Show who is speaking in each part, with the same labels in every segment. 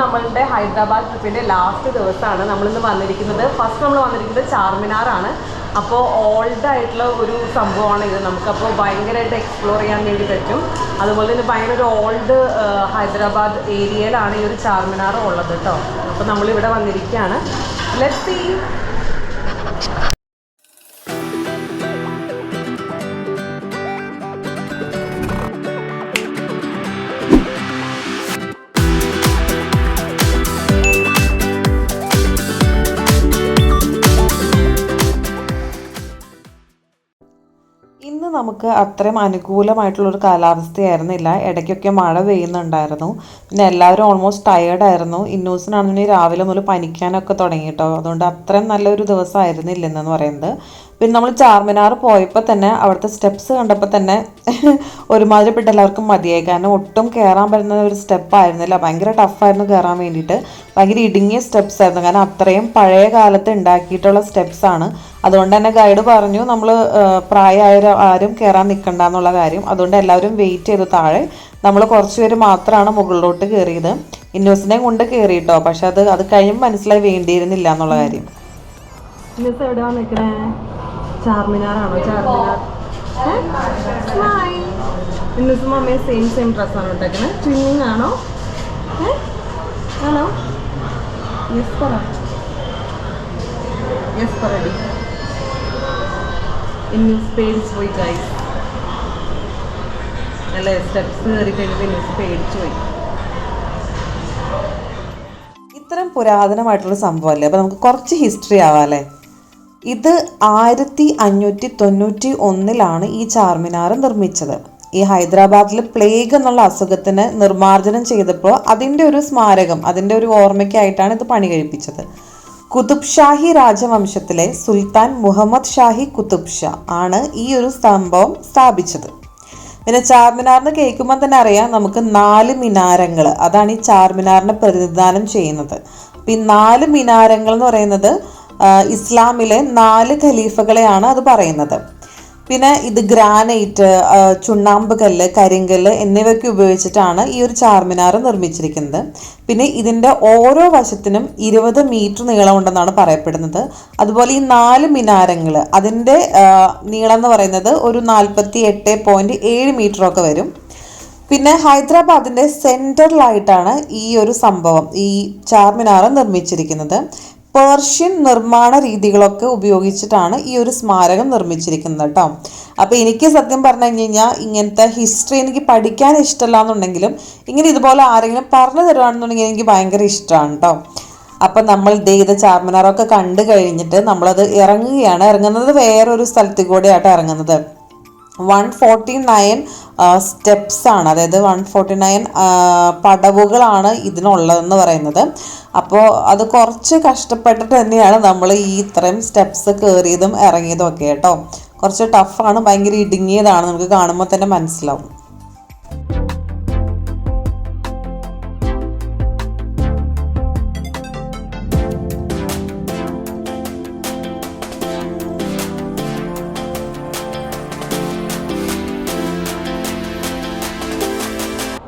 Speaker 1: നമ്മളുടെ ഹൈദരാബാദ് ട്രിപ്പിൻ്റെ ലാസ്റ്റ് ദിവസമാണ് നമ്മളിന്ന് വന്നിരിക്കുന്നത്. ഫസ്റ്റ് നമ്മൾ വന്നിരിക്കുന്നത് ചാർമിനാറാണ്. അപ്പോൾ ഓൾഡ് ആയിട്ടുള്ള ഒരു സംഭവമാണ് ഇത്. നമുക്കപ്പോൾ ഭയങ്കരമായിട്ട് എക്സ്പ്ലോർ ചെയ്യാൻ വേണ്ടി പറ്റും. അതുപോലെ തന്നെ ഭയങ്കര ഒരു ഓൾഡ് ഹൈദരാബാദ് ഏരിയയിലാണ് ഈ ഒരു ചാർമിനാർ ഉള്ളത് കേട്ടോ. അപ്പോൾ നമ്മളിവിടെ വന്നിരിക്കുകയാണ്. Let's see.
Speaker 2: ഇന്ന് നമുക്ക് അത്രയും അനുകൂലമായിട്ടുള്ളൊരു കാലാവസ്ഥയായിരുന്നില്ല. ഇടയ്ക്കൊക്കെ മഴ പെയ്യുന്നുണ്ടായിരുന്നു. പിന്നെ എല്ലാവരും ഓൾമോസ്റ്റ് ടയേർഡായിരുന്നു. ഇന്നൂസിനാണെങ്കിൽ രാവിലെ മുതൽ പനിക്കാനൊക്കെ തുടങ്ങി കേട്ടോ. അതുകൊണ്ട് അത്രയും നല്ലൊരു ദിവസമായിരുന്നില്ല ഇന്നെന്ന് പറയുന്നത്. പിന്നെ നമ്മൾ ചാർമിനാർ പോയപ്പോൾ തന്നെ അവിടുത്തെ സ്റ്റെപ്സ് കണ്ടപ്പോൾ തന്നെ ഒരുമാതിരിപ്പെട്ട എല്ലാവർക്കും മതിയായി. കാരണം ഒട്ടും കയറാൻ പറ്റുന്ന ഒരു സ്റ്റെപ്പായിരുന്നില്ല. ഭയങ്കര ടഫായിരുന്നു കയറാൻ വേണ്ടിയിട്ട്. ഭയങ്കര ഇടുങ്ങിയ സ്റ്റെപ്സ് ആയിരുന്നു. കാരണം അത്രയും പഴയ കാലത്ത് ഉണ്ടാക്കിയിട്ടുള്ള സ്റ്റെപ്സാണ്. അതുകൊണ്ട് തന്നെ ഗൈഡ് പറഞ്ഞു നമ്മൾ പ്രായമായ ആരും കയറാൻ നിൽക്കണ്ട എന്നുള്ള കാര്യം. അതുകൊണ്ട് എല്ലാവരും വെയിറ്റ് ചെയ്തു താഴെ. നമ്മൾ കുറച്ച് പേര് മാത്രമാണ് മുകളിലോട്ട് കയറിയത്. ഇന്നോസിനെ കൊണ്ട് കയറിയിട്ടോ. പക്ഷെ അത് കഴിയുമ്പോൾ മനസ്സിലായി വേണ്ടിയിരുന്നില്ല എന്നുള്ള കാര്യം.
Speaker 1: ഇന്നത്തെ എവിടെയാ നിൽക്കണേ? ചാർമിനാറാണോ? ചാർമിനാർ. ഇന്നസും അമ്മയും സെയിം ഡ്രസ്സാണോ ഇട്ടേക്കണേ? ട്വിന്നിങ് ആണോ? ആണോ? യെസ് പറ. യെസ് പറടി. ഇന്നൂസ് പേടിച്ച് പോയി ഗൈസ്. അല്ലേ, സ്റ്റെപ്സ് കയറി കഴിഞ്ഞപ്പോൾ ഇന്നൂസ് പേടിച്ച് പോയി.
Speaker 2: ഇത്തരം പുരാതനമായിട്ടുള്ള സംഭവമല്ലേ. അപ്പോൾ നമുക്ക് കുറച്ച് ഹിസ്റ്ററി ആവാമല്ലേ. ഇത് 1591 ഈ ചാർമിനാർ നിർമ്മിച്ചത്. ഈ ഹൈദരാബാദിൽ പ്ലേഗ് എന്നുള്ള അസുഖത്തിന് നിർമ്മാർജ്ജനം ചെയ്തപ്പോൾ അതിൻ്റെ ഒരു സ്മാരകം, അതിൻ്റെ ഒരു ഓർമ്മയ്ക്കായിട്ടാണ് ഇത് പണി കഴിപ്പിച്ചത്. കുതുബ് ഷാഹി രാജവംശത്തിലെ സുൽത്താൻ മുഹമ്മദ് ഷാഹി കുതുബ് ഷാ ആണ് ഈ ഒരു സംഭവം സ്ഥാപിച്ചത്. പിന്നെ ചാർമിനാറിന് കേൾക്കുമ്പോൾ തന്നെ അറിയാം നമുക്ക് 4 മിനാരങ്ങൾ, അതാണ് ഈ ചാർമിനാറിനെ പ്രതിനിധാനം ചെയ്യുന്നത്. അപ്പം ഈ 4 മിനാരങ്ങൾ എന്ന് പറയുന്നത് ഇസ്ലാമിലെ 4 ഖലീഫകളെയാണ് അത് പറയുന്നത്. പിന്നെ ഇത് ഗ്രാനൈറ്റ്, ചുണ്ണാമ്പ് കല്ല്, കരിങ്കല്ല് എന്നിവയൊക്കെ ഉപയോഗിച്ചിട്ടാണ് ഈ ഒരു ചാർമിനാർ നിർമ്മിച്ചിരിക്കുന്നത്. പിന്നെ ഇതിൻ്റെ ഓരോ വശത്തിനും 20 മീറ്റർ നീളമുണ്ടെന്നാണ് പറയപ്പെടുന്നത്. അതുപോലെ ഈ 4 മിനാരങ്ങൾ അതിൻ്റെ നീളം എന്ന് പറയുന്നത് ഒരു 48.7 മീറ്ററൊക്കെ വരും. പിന്നെ ഹൈദരാബാദിൻ്റെ സെൻറ്ററിലായിട്ടാണ് ഈ ഒരു സംഭവം, ഈ ചാർമിനാർ നിർമ്മിച്ചിരിക്കുന്നത്. പേർഷ്യൻ നിർമ്മാണ രീതികളൊക്കെ ഉപയോഗിച്ചിട്ടാണ് ഈ ഒരു സ്മാരകം നിർമ്മിച്ചിരിക്കുന്നത് കേട്ടോ. അപ്പോൾ എനിക്ക് സത്യം പറഞ്ഞു കഴിഞ്ഞാൽ ഇങ്ങനത്തെ ഹിസ്റ്ററി എനിക്ക് പഠിക്കാൻ ഇഷ്ടമല്ല എന്നുണ്ടെങ്കിലും ഇങ്ങനെ ഇതുപോലെ ആരെങ്കിലും പറഞ്ഞു തരുവാണെന്നുണ്ടെങ്കിൽ എനിക്ക് ഭയങ്കര ഇഷ്ടമാണ് കേട്ടോ. അപ്പം നമ്മൾ ഇത് ചാർമിനാറൊക്കെ കണ്ടു കഴിഞ്ഞിട്ട് നമ്മളത് ഇറങ്ങുകയാണ്. ഇറങ്ങുന്നത് വേറൊരു സ്ഥലത്തിൽ കൂടെയാട്ടോ ഇറങ്ങുന്നത്. 149 സ്റ്റെപ്സ് ആണ്, അതായത് 149 പടവുകളാണ് ഇതിനുള്ളതെന്ന് പറയുന്നത്. അപ്പോൾ അത് കുറച്ച് കഷ്ടപ്പെട്ടിട്ട് തന്നെയാണ് നമ്മൾ ഈ ഇത്രയും സ്റ്റെപ്സ് കയറിയതും ഇറങ്ങിയതും ഒക്കെ കേട്ടോ. കുറച്ച് ടഫാണ്, ഭയങ്കര ഇടുങ്ങിയതാണ്, നമുക്ക് കാണുമ്പോൾ തന്നെ മനസ്സിലാവും.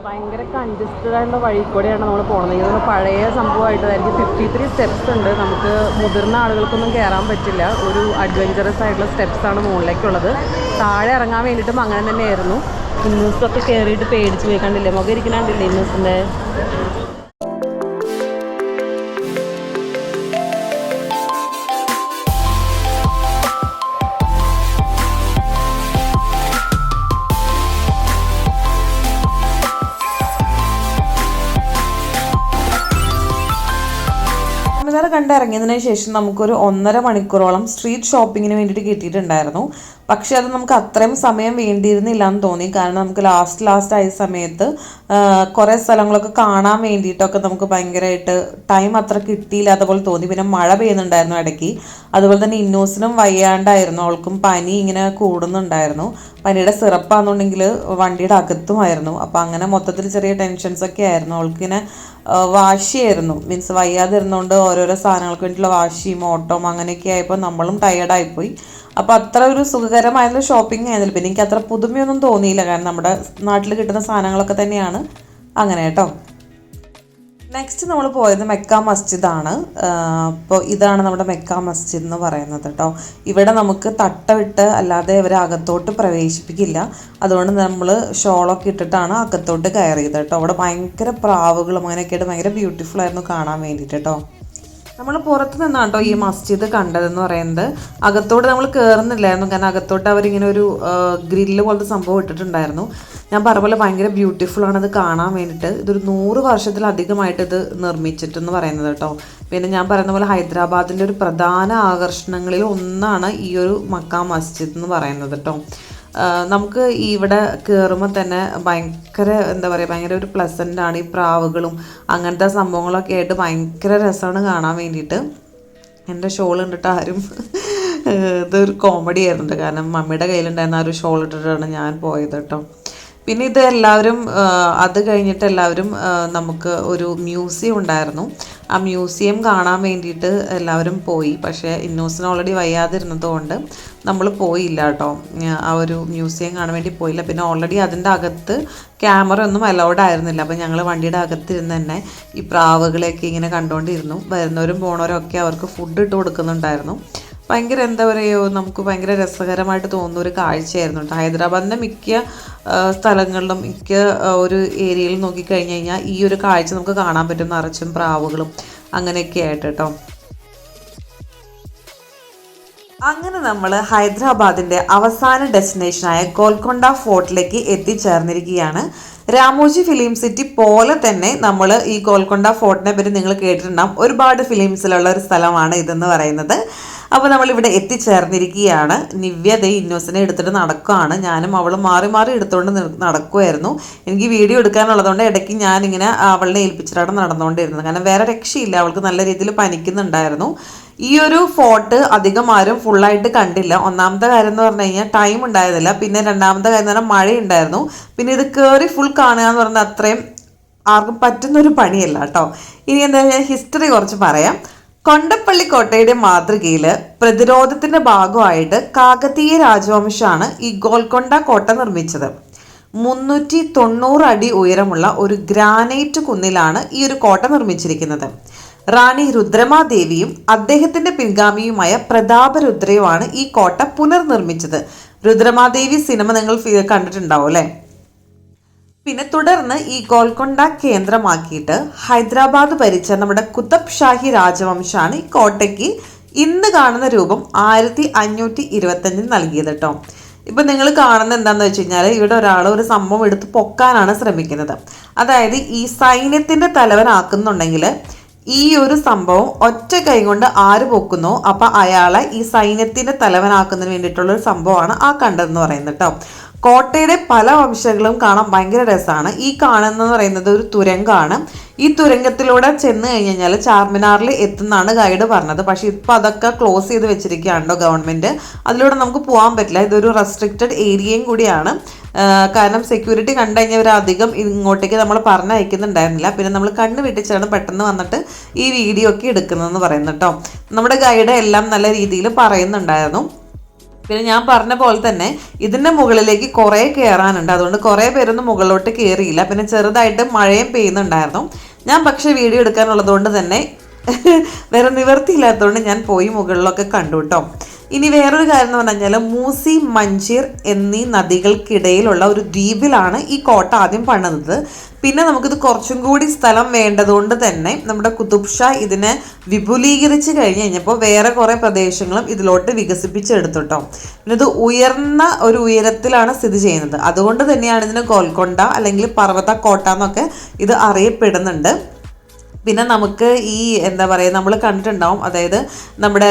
Speaker 1: ഭയങ്കര കൺജസ്റ്റഡ് ആയിട്ടുള്ള വഴി കൂടെയാണ് നമ്മൾ പോകുന്നത്. ഇതൊന്ന് പഴയ സംഭവമായിട്ടായിരിക്കും. 53 സ്റ്റെപ്സ് ഉണ്ട്. നമുക്ക് മുതിർന്ന ആളുകൾക്കൊന്നും കയറാൻ പറ്റില്ല. ഒരു അഡ്വഞ്ചറസ് ആയിട്ടുള്ള സ്റ്റെപ്സാണ് മുകളിലേക്കുള്ളത്. താഴെ ഇറങ്ങാൻ വേണ്ടിയിട്ടും അങ്ങനെ തന്നെയായിരുന്നു. ഇന്നൂസൊക്കെ കയറിയിട്ട് പേടിച്ച് പോയി. കണ്ടില്ലേ, മുഖം ഇരിക്കണണ്ടില്ലേ ഇന്നൂസിൻ്റെ.
Speaker 2: കണ്ടിറങ്ങിയതിന് ശേഷം നമുക്കൊരു 1.5 മണിക്കൂറോളം സ്ട്രീറ്റ് ഷോപ്പിങ്ങിന് വേണ്ടിയിട്ട് കിട്ടിയിട്ടുണ്ടായിരുന്നു. പക്ഷെ അത് നമുക്ക് അത്രയും സമയം വേണ്ടിയിരുന്നില്ല എന്ന് തോന്നി. കാരണം നമുക്ക് ലാസ്റ്റ് ആയ സമയത്ത് കുറേ സ്ഥലങ്ങളൊക്കെ കാണാൻ വേണ്ടിയിട്ടൊക്കെ നമുക്ക് ഭയങ്കരമായിട്ട് ടൈം അത്ര കിട്ടിയില്ല അതുപോലെ തോന്നി. പിന്നെ മഴ പെയ്യുന്നുണ്ടായിരുന്നു ഇടയ്ക്ക്. അതുപോലെ തന്നെ ഇന്നോസിനും വയ്യാണ്ടായിരുന്നു, അവൾക്കും പനി ഇങ്ങനെ കൂടുന്നുണ്ടായിരുന്നു. പനിയുടെ സിറപ്പാണെന്നുണ്ടെങ്കിൽ വണ്ടിയുടെ അകത്തുമായിരുന്നു. അപ്പോൾ അങ്ങനെ മൊത്തത്തിൽ ചെറിയ ടെൻഷൻസൊക്കെ ആയിരുന്നു. അവൾക്കിങ്ങനെ വാശിയായിരുന്നു, മീൻസ് വയ്യാതിരുന്നുകൊണ്ട് ഓരോരോ സാധനങ്ങൾക്ക് വേണ്ടിയിട്ടുള്ള വാശിയും ഓട്ടവും അങ്ങനെയൊക്കെ ആയപ്പോൾ നമ്മളും ടയേർഡായിപ്പോയി. അപ്പോൾ അത്ര ഒരു സുഖകരമായുള്ള ഷോപ്പിംഗ് ആയിരുന്നില്ല. പിന്നെ എനിക്ക് അത്ര പുതുമയൊന്നും തോന്നിയില്ല, കാരണം നമ്മുടെ നാട്ടിൽ കിട്ടുന്ന സാധനങ്ങളൊക്കെ തന്നെയാണ് അങ്ങനെ കേട്ടോ. നെക്സ്റ്റ് നമ്മൾ പോയത് മെക്ക മസ്ജിദാണ്. അപ്പോൾ ഇതാണ് നമ്മുടെ മെക്ക മസ്ജിദ് എന്ന് പറയുന്നത് കേട്ടോ. ഇവിടെ നമുക്ക് തട്ടമിട്ട് അല്ലാതെ ഇവരെ അകത്തോട്ട് പ്രവേശിപ്പിക്കില്ല. അതുകൊണ്ട് നമ്മൾ ഷോളൊക്കെ ഇട്ടിട്ടാണ് അകത്തോട്ട് കയറിയത് കേട്ടോ. അവിടെ ഭയങ്കര പ്രാവുകളും അങ്ങനെയൊക്കെയായിട്ട് ഭയങ്കര ബ്യൂട്ടിഫുൾ ആയിരുന്നു കാണാൻ വേണ്ടിയിട്ട് കേട്ടോ. നമ്മൾ പുറത്ത് നിന്നാണ് കേട്ടോ ഈ മസ്ജിദ് കണ്ടതെന്ന് പറയുന്നത്. അകത്തോട്ട് നമ്മൾ കയറുന്നില്ലായിരുന്നു, കാരണം അകത്തോട്ട് അവരിങ്ങനെ ഒരു ഗ്രില്ല് പോലത്തെ സംഭവം ഇട്ടിട്ടുണ്ടായിരുന്നു. ഞാൻ പറഞ്ഞ പോലെ ഭയങ്കര ബ്യൂട്ടിഫുൾ ആണ് അത് കാണാൻ വേണ്ടിയിട്ട്. ഇതൊരു 100 വർഷത്തിലധികമായിട്ട് ഇത് നിർമ്മിച്ചിട്ടെന്ന് പറയുന്നത് കേട്ടോ. പിന്നെ ഞാൻ പറയുന്ന പോലെ ഹൈദരാബാദിൻ്റെ ഒരു പ്രധാന ആകർഷണങ്ങളിൽ ഒന്നാണ് ഈ ഒരു മക്ക മസ്ജിദ് എന്ന് പറയുന്നത് കേട്ടോ. നമുക്ക് ഇവിടെ കയറുമ്പോൾ തന്നെ ഭയങ്കര എന്താ പറയുക, ഭയങ്കര ഒരു പ്ലസൻ്റ് ആണ്. ഈ പ്രാവുകളും അങ്ങനത്തെ സംഭവങ്ങളൊക്കെ ആയിട്ട് ഭയങ്കര രസമാണ് കാണാൻ വേണ്ടിയിട്ട്. എൻ്റെ ഷോൾ കണ്ടിട്ട് ആരും ഇതൊരു കോമഡി ആയിരുന്നു, കാരണം മമ്മിയുടെ കയ്യിലുണ്ടായിരുന്ന ആ ഒരു ഷോൾ ഇട്ടിട്ടാണ് ഞാൻ പോയത് കേട്ടോ. പിന്നെ ഇത് എല്ലാവരും അത് കഴിഞ്ഞിട്ട് എല്ലാവരും നമുക്ക് ഒരു മ്യൂസിയം ഉണ്ടായിരുന്നു. ആ മ്യൂസിയം കാണാൻ വേണ്ടിയിട്ട് എല്ലാവരും പോയി. പക്ഷേ ഇന്നോസിന് ഓൾറെഡി വയ്യാതിരുന്നത് കൊണ്ട് നമ്മൾ പോയില്ല കേട്ടോ. ആ ഒരു മ്യൂസിയം കാണാൻ വേണ്ടി പോയില്ല. പിന്നെ ഓൾറെഡി അതിൻ്റെ അകത്ത് ക്യാമറ ഒന്നും അലൗഡ് ആയിരുന്നില്ല. അപ്പോൾ ഞങ്ങൾ വണ്ടിയുടെ അകത്തിരുന്ന് തന്നെ ഈ പ്രാവുകളെയൊക്കെ ഇങ്ങനെ കണ്ടുകൊണ്ടിരുന്നു. വരുന്നവരും പോണവരും ഒക്കെ അവർക്ക് ഫുഡ് ഇട്ട് കൊടുക്കുന്നുണ്ടായിരുന്നു. ഭയങ്കര എന്താ പറയുക, നമുക്ക് ഭയങ്കര രസകരമായിട്ട് തോന്നുന്ന ഒരു കാഴ്ചയായിരുന്നു കേട്ടോ. ഹൈദരാബാദിൻ്റെ മിക്ക സ്ഥലങ്ങളിലും മിക്ക ഒരു ഏരിയയിൽ നോക്കിക്കഴിഞ്ഞ് കഴിഞ്ഞാൽ ഈ ഒരു കാഴ്ച നമുക്ക് കാണാൻ പറ്റും, നിറച്ചും പ്രാവുകളും അങ്ങനെയൊക്കെ ആയിട്ട് കേട്ടോ. അങ്ങനെ നമ്മൾ ഹൈദരാബാദിൻ്റെ അവസാന ഡെസ്റ്റിനേഷനായ ഗോൽക്കൊണ്ട ഫോർട്ടിലേക്ക് എത്തിച്ചേർന്നിരിക്കുകയാണ്. രാമോജി ഫിലിം സിറ്റി പോലെ തന്നെ നമ്മൾ ഈ ഗോൽക്കൊണ്ട ഫോർട്ടിനെ പറ്റി നിങ്ങൾ കേട്ടിട്ടുണ്ടാകും. ഒരുപാട് ഫിലിംസിലുള്ള ഒരു സ്ഥലമാണ് ഇതെന്ന് പറയുന്നത്. അപ്പോൾ നമ്മളിവിടെ എത്തിച്ചേർന്നിരിക്കുകയാണ്. നിവ്യ ദേ ഇന്നോസിനെ എടുത്തിട്ട് നടക്കുകയാണ്. ഞാനും അവളും മാറി മാറി എടുത്തുകൊണ്ട് നടക്കുമായിരുന്നു. എനിക്ക് വീഡിയോ എടുക്കാനുള്ളതുകൊണ്ട് ഇടയ്ക്ക് ഞാനിങ്ങനെ അവളെ ഏൽപ്പിച്ചിട്ടാണ് നടന്നുകൊണ്ടിരുന്നത്, കാരണം വേറെ രക്ഷയില്ല, അവൾക്ക് നല്ല രീതിയിൽ പനിക്കുന്നുണ്ടായിരുന്നു. ഈ ഒരു ഫോർട്ട് അധികം ആരും ഫുള്ളായിട്ട് കണ്ടില്ല. ഒന്നാമത്തെ കാര്യം എന്ന് പറഞ്ഞു കഴിഞ്ഞാൽ ടൈം ഉണ്ടായതില്ല. പിന്നെ രണ്ടാമത്തെ കാര്യം എന്ന് പറഞ്ഞാൽ മഴയുണ്ടായിരുന്നു. പിന്നെ ഇത് കയറി ഫുൾ കാണുക എന്ന് പറഞ്ഞാൽ അത്രയും ആർക്കും പറ്റുന്നൊരു പണിയല്ല കേട്ടോ. ഇനി എന്താ, ഞാൻ ഹിസ്റ്ററി കുറച്ച് പറയാം. കൊണ്ടപ്പള്ളി കോട്ടയുടെ മാതൃകയിൽ പ്രതിരോധത്തിന്റെ ഭാഗമായിട്ട് കാകതീയ രാജവംശമാണ് ഈ ഗോൽക്കൊണ്ട കോട്ട നിർമ്മിച്ചത്. 390 അടി ഉയരമുള്ള ഒരു ഗ്രാനൈറ്റ് കുന്നിലാണ് ഈ ഒരു കോട്ട നിർമ്മിച്ചിരിക്കുന്നത്. റാണി രുദ്രമാദേവിയും അദ്ദേഹത്തിന്റെ പിൻഗാമിയുമായ പ്രതാപരുദ്രയുമാണ് ഈ കോട്ട പുനർനിർമ്മിച്ചത്. രുദ്രമാദേവി സിനിമ നിങ്ങൾ കണ്ടിട്ടുണ്ടാവും അല്ലേ? പിന്നെ തുടർന്ന് ഈ ഗോൽക്കൊണ്ട കേന്ദ്രമാക്കിയിട്ട് ഹൈദരാബാദ് ഭരിച്ച നമ്മുടെ കുത്തബ് ഷാഹി രാജവംശമാണ് ഈ കോട്ടയ്ക്ക് ഇന്ന് കാണുന്ന രൂപം 1525 നൽകിയത് കേട്ടോ. ഇപ്പം നിങ്ങൾ കാണുന്നത് എന്താണെന്ന് വെച്ച് കഴിഞ്ഞാൽ, ഇവിടെ ഒരാൾ ഒരു സംഭവം എടുത്ത് പൊക്കാനാണ് ശ്രമിക്കുന്നത്. അതായത് ഈ സൈന്യത്തിൻ്റെ തലവനാക്കുന്നുണ്ടെങ്കിൽ ഈ ഒരു സംഭവം ഒറ്റ കൈ കൊണ്ട് ആര് പൊക്കുന്നോ അപ്പം അയാളെ ഈ സൈന്യത്തിൻ്റെ തലവനാക്കുന്നതിന് വേണ്ടിയിട്ടുള്ളൊരു സംഭവമാണ് ആ കണ്ടതെന്ന് പറയുന്നത് കേട്ടോ. കോട്ടയുടെ പല വംശങ്ങളും കാണാൻ ഭയങ്കര രസമാണ്. ഈ കാണുന്നതെന്ന് പറയുന്നത് ഒരു തുരങ്കമാണ്. ഈ തുരങ്കത്തിലൂടെ ചെന്ന് കഴിഞ്ഞ് കഴിഞ്ഞാൽ ചാർമിനാറിൽ എത്തുന്നതാണ് ഗൈഡ് പറഞ്ഞത്. പക്ഷേ ഇപ്പോൾ അതൊക്കെ ക്ലോസ് ചെയ്ത് വെച്ചിരിക്കുകയാണോ ഗവൺമെൻറ്, അതിലൂടെ നമുക്ക് പോകാൻ പറ്റില്ല. ഇതൊരു റെസ്ട്രിക്റ്റഡ് ഏരിയയും കൂടിയാണ്. കാരണം സെക്യൂരിറ്റി കണ്ടു കഴിഞ്ഞവർ അധികം ഇങ്ങോട്ടേക്ക് നമ്മൾ പറഞ്ഞയക്കുന്നുണ്ടായിരുന്നില്ല. പിന്നെ നമ്മൾ കണ്ണ് വെട്ടിച്ചാണ് പെട്ടെന്ന് വന്നിട്ട് ഈ വീഡിയോ ഒക്കെ എടുക്കുന്നതെന്ന് പറയുന്നത് കേട്ടോ. നമ്മുടെ ഗൈഡ് എല്ലാം നല്ല രീതിയിൽ പറയുന്നുണ്ടായിരുന്നു. പിന്നെ ഞാൻ പറഞ്ഞ പോലെ തന്നെ ഇതിൻ്റെ മുകളിലേക്ക് കുറേ കയറാനുണ്ട്. അതുകൊണ്ട് കുറേ പേരൊന്നും മുകളിലോട്ട് കയറിയില്ല. പിന്നെ ചെറുതായിട്ട് മഴയും പെയ്യുന്നുണ്ടായിരുന്നു. ഞാൻ പക്ഷേ വീഡിയോ എടുക്കാനുള്ളതുകൊണ്ട് തന്നെ വേറെ നിവർത്തിയില്ലാത്തതുകൊണ്ട് ഞാൻ പോയി മുകളിലൊക്കെ കണ്ടു കേട്ടോ. ഇനി വേറൊരു കാര്യം എന്ന് പറഞ്ഞു കഴിഞ്ഞാൽ, മൂസി, മഞ്ചീർ എന്നീ നദികൾക്കിടയിലുള്ള ഒരു ദ്വീപിലാണ് ഈ കോട്ട ആദ്യം പണിതത്. പിന്നെ നമുക്കിത് കുറച്ചും കൂടി സ്ഥലം വേണ്ടതുകൊണ്ട് തന്നെ നമ്മുടെ കുതുബ് ഷാ ഇതിനെ വിപുലീകരിച്ച് കഴിഞ്ഞ് കഴിഞ്ഞപ്പോൾ വേറെ കുറേ പ്രദേശങ്ങളും ഇതിലോട്ട് വികസിപ്പിച്ചെടുത്തു കേട്ടോ. പിന്നെ ഇത് ഉയർന്ന ഒരു ഉയരത്തിലാണ് സ്ഥിതി ചെയ്യുന്നത്. അതുകൊണ്ട് തന്നെയാണ് ഇതിന് ഗോൽക്കൊണ്ട അല്ലെങ്കിൽ പർവ്വത കോട്ട എന്നൊക്കെ ഇത് അറിയപ്പെടുന്നുണ്ട്. പിന്നെ നമുക്ക് ഈ എന്താ പറയുക, നമ്മൾ കണ്ടിട്ടുണ്ടാവും, അതായത് നമ്മുടെ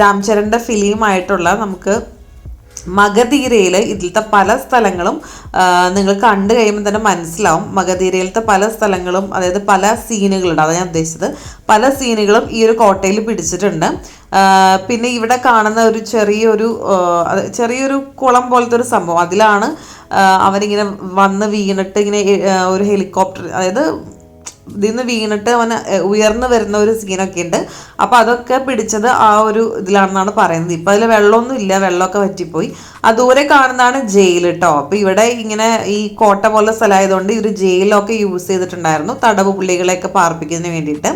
Speaker 2: രാംചരൻ്റെ ഫിലിമായിട്ടുള്ള നമുക്ക് മഗധീരയിൽ ഇതിലത്തെ പല സ്ഥലങ്ങളും നിങ്ങൾ കണ്ടു കഴിയുമ്പോൾ തന്നെ മനസ്സിലാവും. മഗധീരയിലത്തെ പല സ്ഥലങ്ങളും, അതായത് പല സീനുകളുണ്ട്, അതാണ് ഞാൻ ഉദ്ദേശിച്ചത്. പല സീനുകളും ഈ ഒരു കോട്ടയിൽ പിടിച്ചിട്ടുണ്ട്. പിന്നെ ഇവിടെ കാണുന്ന ഒരു ചെറിയൊരു കുളം പോലത്തെ ഒരു സംഭവം, അതിലാണ് അവരിങ്ങനെ വന്ന് വീണിട്ട് ഇങ്ങനെ ഒരു ഹെലികോപ്റ്റർ, അതായത് ഇതിൽ നിന്ന് വീണിട്ട് അവൻ ഉയർന്നു വരുന്ന ഒരു സീനൊക്കെ ഉണ്ട്. അപ്പോൾ അതൊക്കെ പിടിച്ചത് ആ ഒരു ഇതിലാണെന്നാണ് പറയുന്നത്. ഇപ്പം അതിൽ വെള്ളമൊന്നും ഇല്ല, വെള്ളമൊക്കെ വറ്റിപ്പോയി. ആ ദൂരെ കാണുന്നതാണ് ജയിൽ കേട്ടോ. അപ്പോൾ ഇവിടെ ഇങ്ങനെ ഈ കോട്ട പോലെ സ്ഥലമായതുകൊണ്ട് ഇവർ ജയിലൊക്കെ യൂസ് ചെയ്തിട്ടുണ്ടായിരുന്നു തടവ് പുള്ളികളെയൊക്കെ പാർപ്പിക്കുന്നതിന് വേണ്ടിയിട്ട്.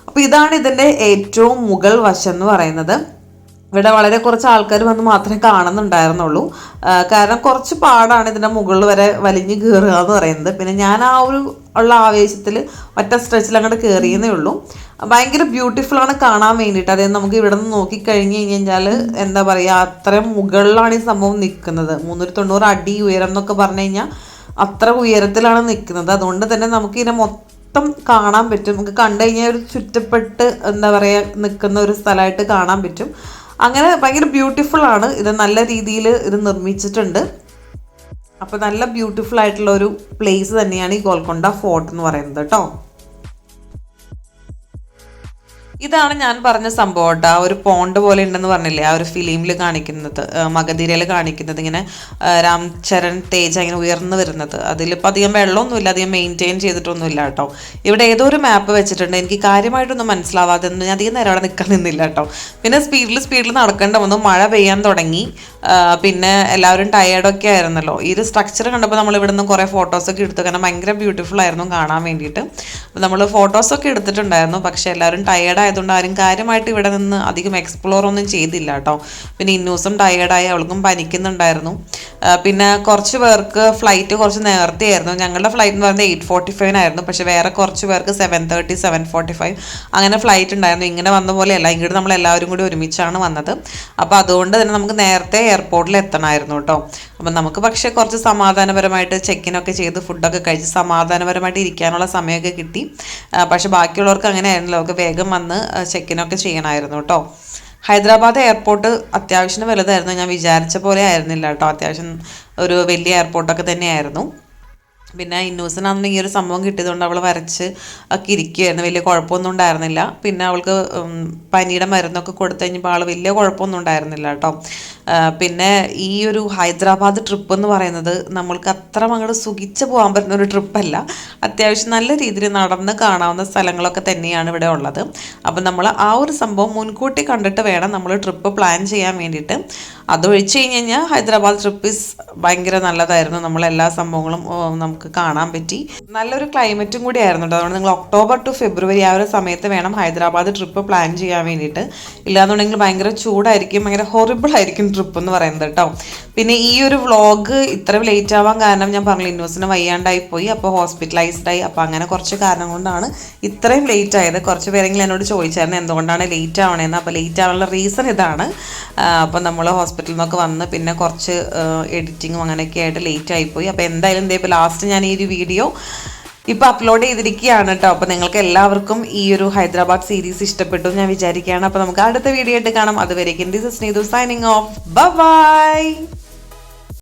Speaker 2: അപ്പോൾ ഇതാണ് ഇതിൻ്റെ ഏറ്റവും മുകൾ വശം എന്ന് പറയുന്നത്. ഇവിടെ വളരെ കുറച്ച് ആൾക്കാർ വന്ന് മാത്രമേ കാണുന്നുണ്ടായിരുന്നുള്ളൂ. കാരണം കുറച്ച് പാടാണ് ഇതിൻ്റെ മുകളിൽ വരെ വലിഞ്ഞ് കയറുക എന്ന് പറയുന്നത്. പിന്നെ ഞാൻ ആ ഒരു ഉള്ള ആവേശത്തിൽ ഒറ്റ സ്ട്രെച്ചിൽ അങ്ങോട്ട് കയറിയെന്നേ ഉള്ളൂ. ഭയങ്കര ബ്യൂട്ടിഫുള്ളാണ് കാണാൻ വേണ്ടിയിട്ട്. അതായത് നമുക്ക് ഇവിടെ നിന്ന് നോക്കിക്കഴിഞ്ഞ് കഴിഞ്ഞാൽ എന്താ പറയുക, അത്രയും മുകളിലാണ് ഈ സംഭവം നിൽക്കുന്നത്. 390 അടി ഉയരം എന്നൊക്കെ പറഞ്ഞു കഴിഞ്ഞാൽ അത്ര ഉയരത്തിലാണ് നിൽക്കുന്നത്. അതുകൊണ്ട് തന്നെ നമുക്കിതിനെ മൊത്തം കാണാൻ പറ്റും. നമുക്ക് കണ്ടു കഴിഞ്ഞാൽ ഒരു ചുറ്റപ്പെട്ട് എന്താ പറയുക നിൽക്കുന്ന ഒരു സ്ഥലമായിട്ട് കാണാൻ പറ്റും. അങ്ങനെ ഭയങ്കര ബ്യൂട്ടിഫുള്ളാണ്. ഇത് നല്ല രീതിയിൽ ഇത് നിർമ്മിച്ചിട്ടുണ്ട്. അപ്പോൾ നല്ല ബ്യൂട്ടിഫുൾ ആയിട്ടുള്ള ഒരു പ്ലേസ് തന്നെയാണ് ഈ ഗോൽക്കൊണ്ട ഫോർട്ട് എന്ന് പറയുന്നത് കേട്ടോ. ഇതാണ് ഞാൻ പറഞ്ഞ സംഭവം കേട്ടോ. ആ ഒരു പോണ്ട് പോലെ ഉണ്ടെന്ന് പറഞ്ഞില്ലേ, ആ ഒരു ഫിലിമിൽ കാണിക്കുന്നത്, മഗധീരയിൽ കാണിക്കുന്നത്, ഇങ്ങനെ രാം ചരൺ തേജ ഇങ്ങനെ ഉയർന്നു വരുന്നത്. അതിലിപ്പോൾ അധികം വെള്ളമൊന്നുമില്ല, അധികം മെയിൻറ്റെയിൻ ചെയ്തിട്ടൊന്നുമില്ല കേട്ടോ. ഇവിടെ ഏതോ ഒരു മാപ്പ് വെച്ചിട്ടുണ്ട്, എനിക്ക് കാര്യമായിട്ടൊന്നും മനസ്സിലാവാതെ ഞാൻ അധികം നേരം അവിടെ നിൽക്കാൻ നിന്നില്ല കേട്ടോ. പിന്നെ സ്പീഡിൽ നടക്കേണ്ട വന്നു. മഴ പെയ്യാൻ തുടങ്ങി. പിന്നെ എല്ലാവരും ടയേർഡൊക്കെ ആയിരുന്നല്ലോ. ഈ ഒരു സ്ട്രക്ചർ കണ്ടപ്പോൾ നമ്മൾ ഇവിടെ നിന്ന് കുറേ ഫോട്ടോസൊക്കെ എടുത്തു. കാരണം ഭയങ്കര ബ്യൂട്ടിഫുൾ ആയിരുന്നു കാണാൻ വേണ്ടിയിട്ട്. അപ്പോൾ നമ്മൾ ഫോട്ടോസൊക്കെ എടുത്തിട്ടുണ്ടായിരുന്നു. പക്ഷേ എല്ലാവരും ടയേർഡ് ആയതുകൊണ്ട് ആരും കാര്യമായിട്ട് ഇവിടെ നിന്ന് അധികം എക്സ്പ്ലോർ ഒന്നും ചെയ്തില്ല കേട്ടോ. പിന്നെ ഇന്നൂസും ടയേർഡായി, അവൾക്കും പനിക്കുന്നുണ്ടായിരുന്നു. പിന്നെ കുറച്ച് പേർക്ക് ഫ്ലൈറ്റ് കുറച്ച് നേരത്തെ ആയിരുന്നു. ഞങ്ങളുടെ ഫ്ലൈറ്റ് എന്ന് പറയുന്നത് 8:45 പക്ഷേ വേറെ കുറച്ച് പേർക്ക് 7:30, 7:45 അങ്ങനെ ഫ്ലൈറ്റ് ഉണ്ടായിരുന്നു. ഇങ്ങനെ വന്ന പോലെയല്ല, ഇങ്ങോട്ട് നമ്മൾ എല്ലാവരും കൂടി ഒരുമിച്ചാണ് വന്നത്. അപ്പോൾ അതുകൊണ്ട് തന്നെ നമുക്ക് നേരത്തെ എയർപോർട്ടിൽ എത്തണമായിരുന്നു കേട്ടോ. അപ്പം നമുക്ക് പക്ഷേ കുറച്ച് സമാധാനപരമായിട്ട് ചെക്കിനൊക്കെ ചെയ്ത് ഫുഡൊക്കെ കഴിച്ച് സമാധാനപരമായിട്ട് ഇരിക്കാനുള്ള സമയമൊക്കെ കിട്ടി. പക്ഷേ ബാക്കിയുള്ളവർക്ക് അങ്ങനെ ആയിരുന്നല്ലോ, അവർക്ക് വേഗം വന്ന് ചെക്കിനൊക്കെ ചെയ്യണമായിരുന്നു കേട്ടോ. ഹൈദരാബാദ് എയർപോർട്ട് അത്യാവശ്യം വലുതായിരുന്നു. ഞാൻ വിചാരിച്ച പോലെ ആയിരുന്നില്ല കേട്ടോ. അത്യാവശ്യം ഒരു വലിയ എയർപോർട്ടൊക്കെ തന്നെയായിരുന്നു. പിന്നെ ഇന്നൂസിനാണെന്ന് ഈ ഒരു സംഭവം കിട്ടിയതുകൊണ്ട് അവൾ വരച്ച് ഒക്കെ ഇരിക്കുകയായിരുന്നു. വലിയ കുഴപ്പമൊന്നും ഉണ്ടായിരുന്നില്ല. പിന്നെ അവൾക്ക് പനിയുടെ മരുന്നൊക്കെ കൊടുത്തു കഴിഞ്ഞപ്പോൾ ആൾ വലിയ കുഴപ്പമൊന്നും ഉണ്ടായിരുന്നില്ല കേട്ടോ. പിന്നെ ഈ ഒരു ഹൈദരാബാദ് ട്രിപ്പ് എന്ന് പറയുന്നത് നമ്മൾക്ക് അത്ര അങ്ങോട്ട് സുഖിച്ച് പോകാൻ പറ്റുന്ന ഒരു ട്രിപ്പല്ല. അത്യാവശ്യം നല്ല രീതിയിൽ നടന്ന് കാണാവുന്ന സ്ഥലങ്ങളൊക്കെ തന്നെയാണ് ഇവിടെ ഉള്ളത്. അപ്പം നമ്മൾ ആ ഒരു സംഭവം മുൻകൂട്ടി കണ്ടിട്ട് വേണം നമ്മൾ ട്രിപ്പ് പ്ലാൻ ചെയ്യാൻ വേണ്ടിയിട്ട്. അതൊഴിച്ച് കഴിഞ്ഞാൽ ഹൈദരാബാദ് ട്രിപ്പ് ഭയങ്കര നല്ലതായിരുന്നു. നമ്മളെല്ലാ സംഭവങ്ങളും നമുക്ക് കാണാൻ പറ്റി. നല്ലൊരു ക്ലൈമറ്റും കൂടി ആയിരുന്നു കേട്ടോ. അതുകൊണ്ട് നിങ്ങൾ ഒക്ടോബർ ടു ഫെബ്രുവരി ആ ഒരു സമയത്ത് വേണം ഹൈദരാബാദ് ട്രിപ്പ് പ്ലാൻ ചെയ്യാൻ വേണ്ടിയിട്ട്. ഇല്ലാന്നുണ്ടെങ്കിൽ ഭയങ്കര ചൂടായിരിക്കും, ഭയങ്കര ഹൊറിബിൾ ആയിരിക്കും ട്രിപ്പ് എന്ന് പറയുന്നത് കേട്ടോ. പിന്നെ ഈ ഒരു വ്ളോഗ് ഇത്രയും ലേറ്റ് ആവാൻ കാരണം ഞാൻ പറഞ്ഞു, ഇന്നോസിന് വയ്യാണ്ടായി പോയി. അപ്പോൾ ഹോസ്പിറ്റലൈസ്ഡായി. അപ്പോൾ അങ്ങനെ കുറച്ച് കാരണം കൊണ്ടാണ് ഇത്രയും ലേറ്റ് ആയത്. കുറച്ച് പേരെങ്കിലും എന്നോട് ചോദിച്ചായിരുന്നു എന്തുകൊണ്ടാണ് ലേറ്റ് ആവണേന്ന്. അപ്പോൾ ലേറ്റ് ആവാനുള്ള റീസൺ ഇതാണ്. അപ്പോൾ നമ്മൾ ഹോസ്പിറ്റലിൽ നിന്നൊക്കെ വന്ന് പിന്നെ കുറച്ച് എഡിറ്റിങ്ങും അങ്ങനെയൊക്കെ ആയിട്ട് ലേറ്റ് ആയിപ്പോയി. അപ്പോൾ എന്തായാലും ഇപ്പോൾ ലാസ്റ്റ് ഞാൻ ഈ ഒരു വീഡിയോ ഇപ്പോൾ അപ്ലോഡ് ചെയ്തിരിക്കുകയാണ് കേട്ടോ. അപ്പോൾ നിങ്ങൾക്ക് എല്ലാവർക്കും ഈ ഒരു ഹൈദരാബാദ് സീരീസ് ഇഷ്ടപ്പെട്ടു ഞാൻ വിചാരിക്കുകയാണ്. അപ്പോൾ നമുക്ക് അടുത്ത വീഡിയോ ആയിട്ട് കാണാം. അതുവരേക്കും this is Neethu signing off. By.